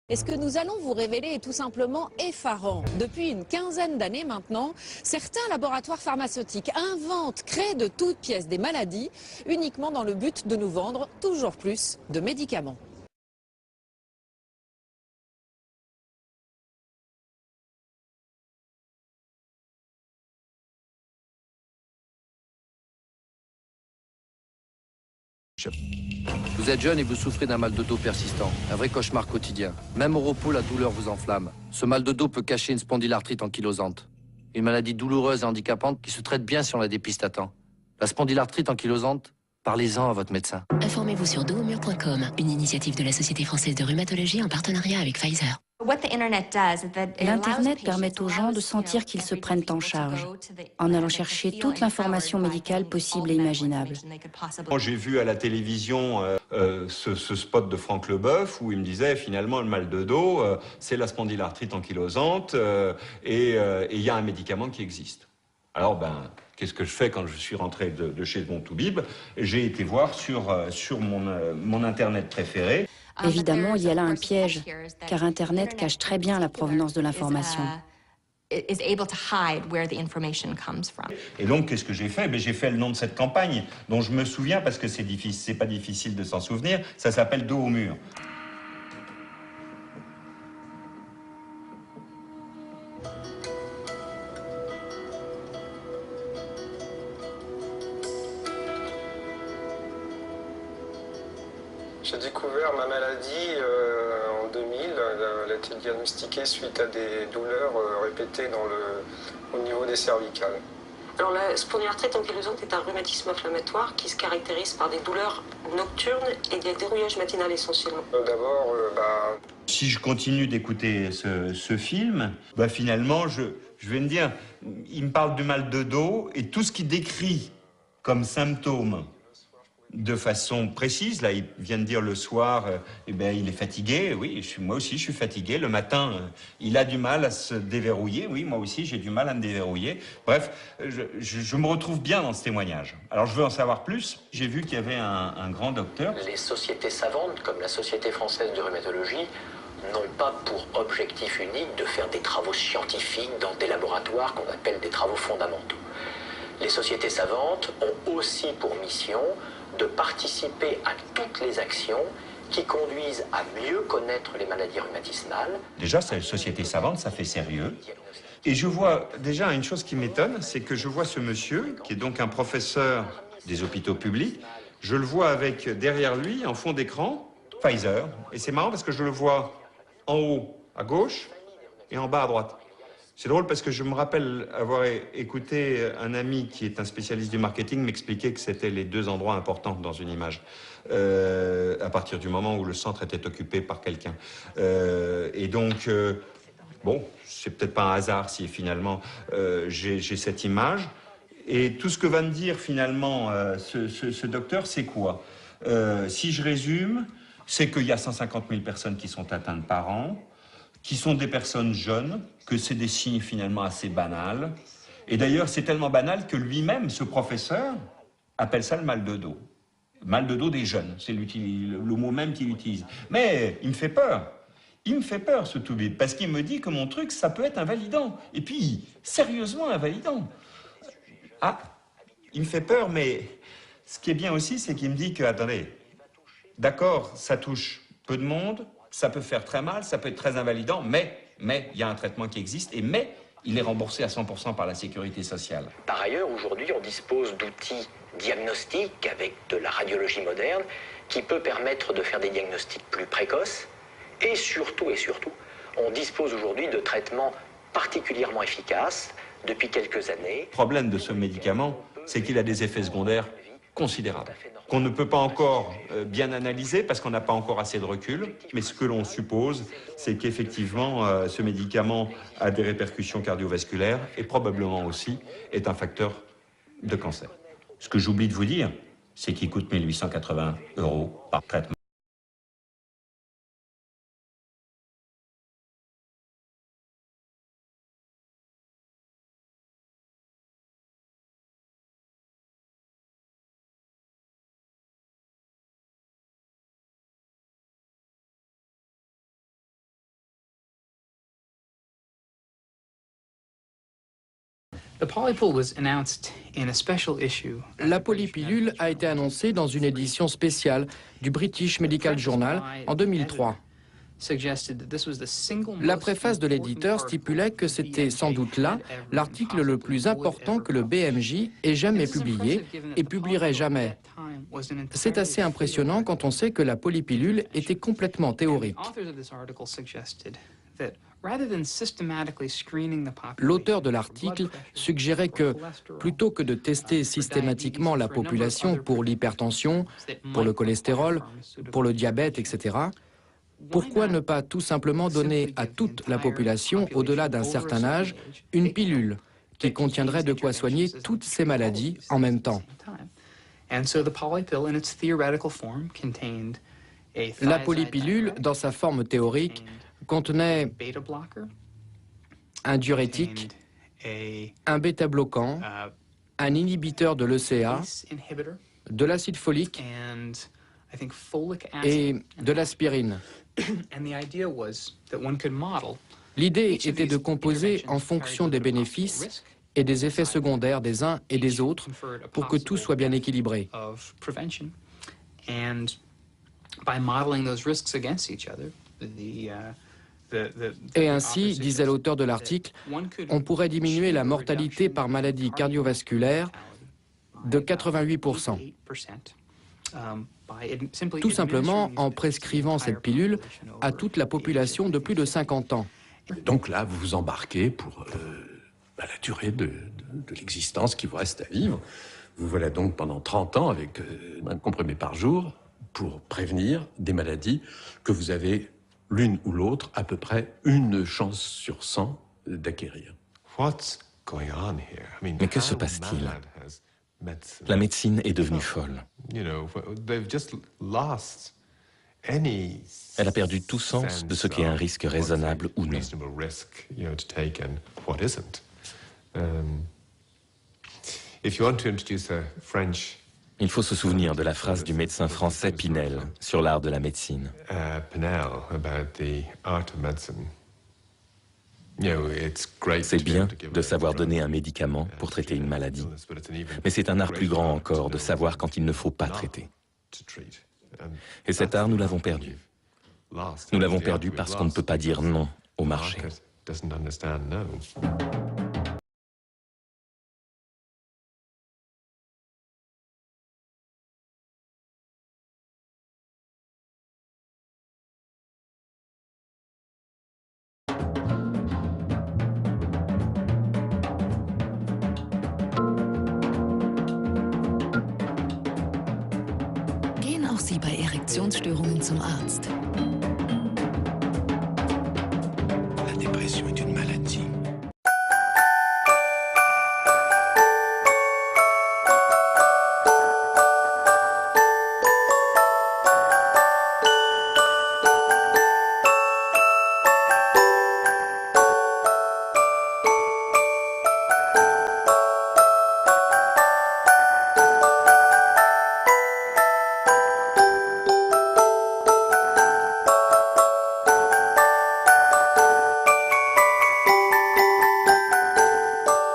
Et ce que nous allons vous révéler est tout simplement effarant. Depuis une quinzaine d'années maintenant, certains laboratoires pharmaceutiques inventent, créent de toutes pièces des maladies, uniquement dans le but de nous vendre toujours plus de médicaments. Vous êtes jeune et vous souffrez d'un mal de dos persistant, un vrai cauchemar quotidien. Même au repos, la douleur vous enflamme. Ce mal de dos peut cacher une spondylarthrite ankylosante. Une maladie douloureuse et handicapante qui se traite bien si on la dépiste à temps. La spondylarthrite ankylosante, parlez-en à votre médecin. Informez-vous sur dosaumur.com, une initiative de la Société française de rhumatologie en partenariat avec Pfizer. L'Internet permet aux gens de sentir qu'ils se prennent en charge, en allant chercher toute l'information médicale possible et imaginable. J'ai vu à la télévision ce spot de Franck Leboeuf où il me disait finalement le mal de dos, c'est la spondylarthrite ankylosante et il y a un médicament qui existe. Alors qu'est-ce que je fais quand je suis rentré de chez mon Toubib? J'ai été voir sur mon Internet préféré. Évidemment, il y a là un piège, car Internet cache très bien la provenance de l'information. Et donc, qu'est-ce que j'ai fait? J'ai fait le nom de cette campagne, dont je me souviens parce que c'est pas difficile de s'en souvenir. Ça s'appelle Dos au mur. J'ai découvert ma maladie en 2000. Elle a été diagnostiquée suite à des douleurs répétées au niveau des cervicales. Alors la spondylarthrite ankylosante est un rhumatisme inflammatoire qui se caractérise par des douleurs nocturnes et des dérouillages matinales essentiellement. D'abord, Si je continue d'écouter ce film, finalement, je vais me dire, il me parle du mal de dos et tout ce qu'il décrit comme symptômes de façon précise. Là, il vient de dire le soir, il est fatigué. Oui, moi aussi, je suis fatigué. Le matin, il a du mal à se déverrouiller. Oui, moi aussi, j'ai du mal à me déverrouiller. Bref, je me retrouve bien dans ce témoignage. Alors, je veux en savoir plus. J'ai vu qu'il y avait un grand docteur. Les sociétés savantes, comme la Société française de rhumatologie, n'ont pas pour objectif unique de faire des travaux scientifiques dans des laboratoires qu'on appelle des travaux fondamentaux. Les sociétés savantes ont aussi pour mission de participer à toutes les actions qui conduisent à mieux connaître les maladies rhumatismales. Déjà, cette société savante, ça fait sérieux. Et je vois déjà une chose qui m'étonne, c'est que je vois ce monsieur, qui est donc un professeur des hôpitaux publics, je le vois avec derrière lui, en fond d'écran, Pfizer. Et c'est marrant parce que je le vois en haut à gauche et en bas à droite. C'est drôle parce que je me rappelle avoir écouté un ami qui est un spécialiste du marketing m'expliquer que c'était les deux endroits importants dans une image, à partir du moment où le centre était occupé par quelqu'un. Et donc, c'est peut-être pas un hasard si finalement j'ai cette image. Et tout ce que va me dire finalement ce docteur, c'est quoi? Si je résume, c'est qu'il y a 150 000 personnes qui sont atteintes par an, qui sont des personnes jeunes, que c'est des signes finalement assez banals. Et d'ailleurs, c'est tellement banal que lui-même, ce professeur, appelle ça le mal de dos. Mal de dos des jeunes, c'est le mot même qu'il utilise. Mais il me fait peur. Il me fait peur, ce Toubib, parce qu'il me dit que mon truc, ça peut être invalidant. Et puis, sérieusement invalidant. Ah, il me fait peur, mais ce qui est bien aussi, c'est qu'il me dit que, attendez, d'accord, ça touche peu de monde, ça peut faire très mal, ça peut être très invalidant, mais il y a un traitement qui existe, mais il est remboursé à 100% par la sécurité sociale. Par ailleurs, aujourd'hui, on dispose d'outils diagnostiques avec de la radiologie moderne qui peut permettre de faire des diagnostics plus précoces et surtout, on dispose aujourd'hui de traitements particulièrement efficaces depuis quelques années. Le problème de ce médicament, c'est qu'il a des effets secondaires considérables, qu'on ne peut pas encore bien analyser parce qu'on n'a pas encore assez de recul. Mais ce que l'on suppose, c'est qu'effectivement, ce médicament a des répercussions cardiovasculaires et probablement aussi est un facteur de cancer. Ce que j'oublie de vous dire, c'est qu'il coûte 1 880 € par traitement. La polypilule a été annoncée dans une édition spéciale du British Medical Journal en 2003. La préface de l'éditeur stipulait que c'était sans doute là l'article le plus important que le BMJ ait jamais publié et publierait jamais. C'est assez impressionnant quand on sait que la polypilule était complètement théorique. L'auteur de l'article suggérait que, plutôt que de tester systématiquement la population pour l'hypertension, pour le cholestérol, pour le diabète, etc., pourquoi ne pas tout simplement donner à toute la population, au-delà d'un certain âge, une pilule qui contiendrait de quoi soigner toutes ces maladies en même temps? La polypilule, dans sa forme théorique, contenait un diurétique, un bêta-bloquant, un inhibiteur de l'ECA, de l'acide folique et de l'aspirine. L'idée était de composer en fonction des bénéfices et des effets secondaires des uns et des autres pour que tout soit bien équilibré. Et ainsi, disait l'auteur de l'article, on pourrait diminuer la mortalité par maladie cardiovasculaire de 88%. Tout simplement en prescrivant cette pilule à toute la population de plus de 50 ans. Donc là, vous vous embarquez pour la durée de l'existence qui vous reste à vivre. Vous voilà donc pendant 30 ans avec un comprimé par jour pour prévenir des maladies que vous avez l'une ou l'autre à peu près une chance sur 100 d'acquérir. Mais que se passe-t-il? La médecine est devenue folle. Elle a perdu tout sens de ce qu'est un risque raisonnable ou non. Il faut se souvenir de la phrase du médecin français Pinel sur l'art de la médecine. C'est bien de savoir donner un médicament pour traiter une maladie, mais c'est un art plus grand encore de savoir quand il ne faut pas traiter. Et cet art, nous l'avons perdu. Nous l'avons perdu parce qu'on ne peut pas dire non au marché. Gehen auch Sie bei Erektionsstörungen zum Arzt.